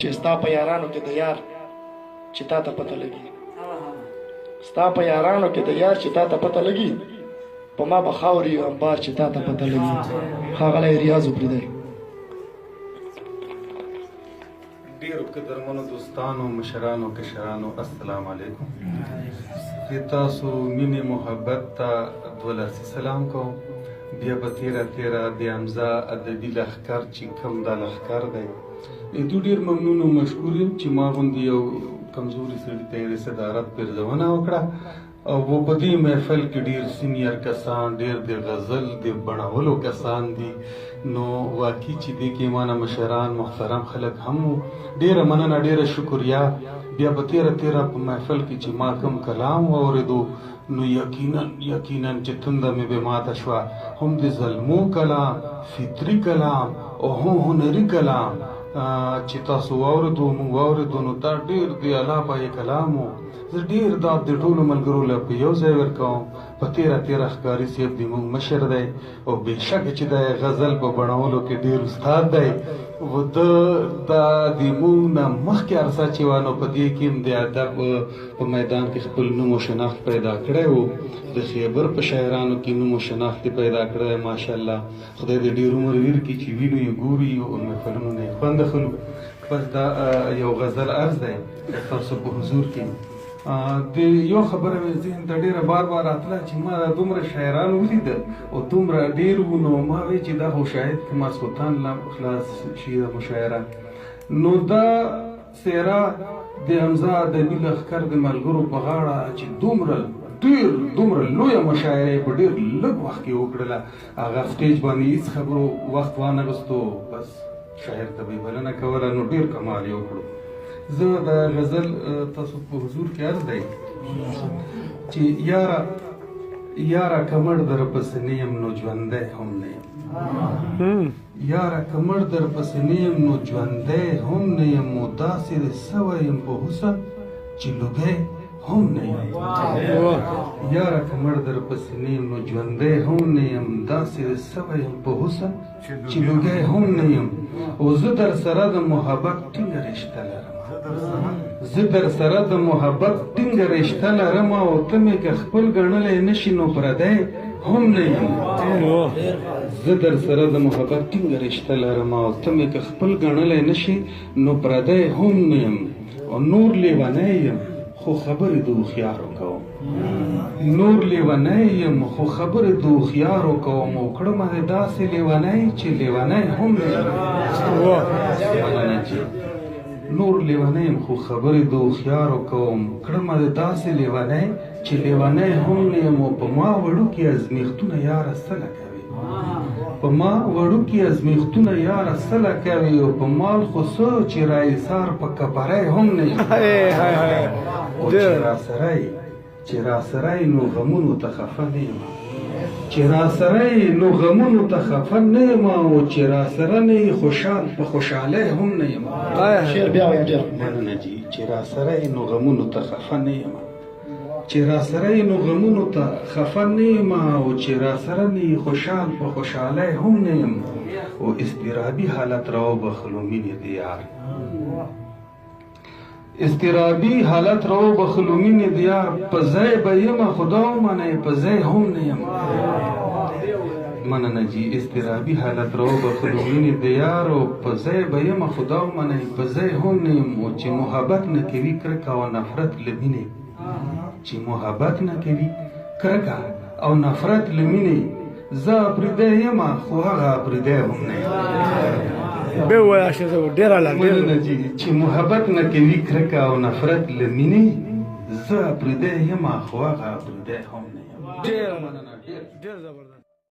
چې ستا په یارانو کې د یار چې تا ته پته لګي ستا په یارانو کې د یار چې تا ته پته لګي په ما به خاوري انبار چې تا ته پته لګي ښاغلی ریاض پرېږدی ډیرو قدرمنو دوستانو مشرانو کشرانو السلام علیکم زه تاسو مینې محبت ته دولاسي سلام کوم بیا به تیره د حمزه ادبي لښکر چې کوم دا لښکر دی دوی ډېر ممنون او مشکور یم چې ما غوندې یو کمزوري سړي ته یې صدارت پرځونه وکړه او په دې محفل کې ډېر سینیر کسان ډېر د غزل د بڼولو کسان دي نو واقعي چې دې کې مانه مشران محترم خلک هم وو ډېره مننه ډېره شکریا بیا په تیره په محفل کې چې ما کوم کلام واورېدو نو یقینا چې تنده مې به ماته شوه هم د ظلمو کلام فطري کلام او هم هنري کلام چې تاسو واورېدو نو دا ډېر د الله پاک کلام و زه ډېر دا د ټولو ملګرو له په یو ځای ورکوم په تیره ښکاري صاحب د موږ مشر دی او بېشکه چې دی غزل په بڼولو کې ډېر استاد دی و ده دا د موږ نه مخکې عرصه چې وه نو په دې کې هم د ادب په میدان کې خپل نوم و شناخت پیدا کړی و د خیبر په شاعرانو کې نوم و شناخت پیدا کړی ماشاءالله خدای دې ډېر عمر ویر کړي چې وینو یې ګوري او محفلونو نه یې خوند اخلو بس دا یو غزل عرض دی تاسو په حضور کې د یو خبره مې ذهن ته ډېره بار راتله چې ما دومره شاعران ولیدل او دومره ډېر وو نو ما وی چې دا خو شاید که ماسخوتان لا خلاص شي د مشاعره نو دا څېره د حمزه ادبي لښکر د ملګرو په غاړه چې دومره لویه مشاعره په ډېر لږ وخت کې وکړله هغه سټیج باندې هېڅ خبرو وخت وانهغوستو بس شاعر ته به یې بلنه کوله نو ډېر کمال یې وکړو زه د غزل تاسو په حضور کې عرض دی چې یاره که مړ درپسې نه یم نو ژوندی هم نه یم یاره که مړ درپسې نه یم نو ژوندی هم نه یم او داسې د سوی یم په حسن چې لوګی هم نه یم یاره که مړ درپسې نه یم نو ژوندی هم نه یم داسې د سوی یم په حسن چې لوګی هم نه یم او زه در سره د محبت ټینګه رشته لرم زه در سره د محبت ټینګه رشته لرم او ته مې که خپل ګڼلی نه شي نو پردی هم نه یم زه در سره د محبت ټینګه رشته لرم او ته مې که خپل ګڼلی نه شي نو پردی هم نه یم او نور لیونی یم خو خبرې د هوښیارو کوم نور لیونی یم خو خبرې د هوښیارو کوم او کړمه د داسې لیونی چې لیونی هم نه یم نور لیونی یم خو خبرې د هوښیارو کوم کړمه د داسې لیونی چې لیونی هم نه یم او په ما وړوکي ازمیښتونه یاره سله کوي په ما وړوکي ازمیښتونه یاره سله کوي او په مال خو څه چې راایثار په کپری هم نه یم او چې راسره یې نو غمونو ته خفه نه یم چې راسره یې نو غمونو ته خفه نه یم او چې راسره نه یې په خوشحالۍ هم نه یم مننه جي چې راسره یې نو غمونو ته خفه نه یم چې راسره یې نو غمونو ته خفه نه یم او چې راسره نه یې خوشحال په خوشحالۍ هم نه یم او اضطرابي حالت راوبخلو مینې د یار اضطرابي حالت راوبخلو مینې د یار په ځای به یمه خدا ومنئ په ځای هم نه یم مننه جي اضطرابي حالت راوبخلو مینې د یار او په ځای به یمه خدا ومنئ په ځای هم نه یم او چې محبت نه کوي کرکه او نفرت له مینې چې محبت نه کوي کرکه او نفرت له مینې زه پرېدی یمه خو هغه پرېدی هم نه یم مننه جي چې محبت نه کوي کرکه او نفرت له مینې زه پرېدی یمه خو هغه پرېدی هم نه یم ډېره مننه ډېر زبردست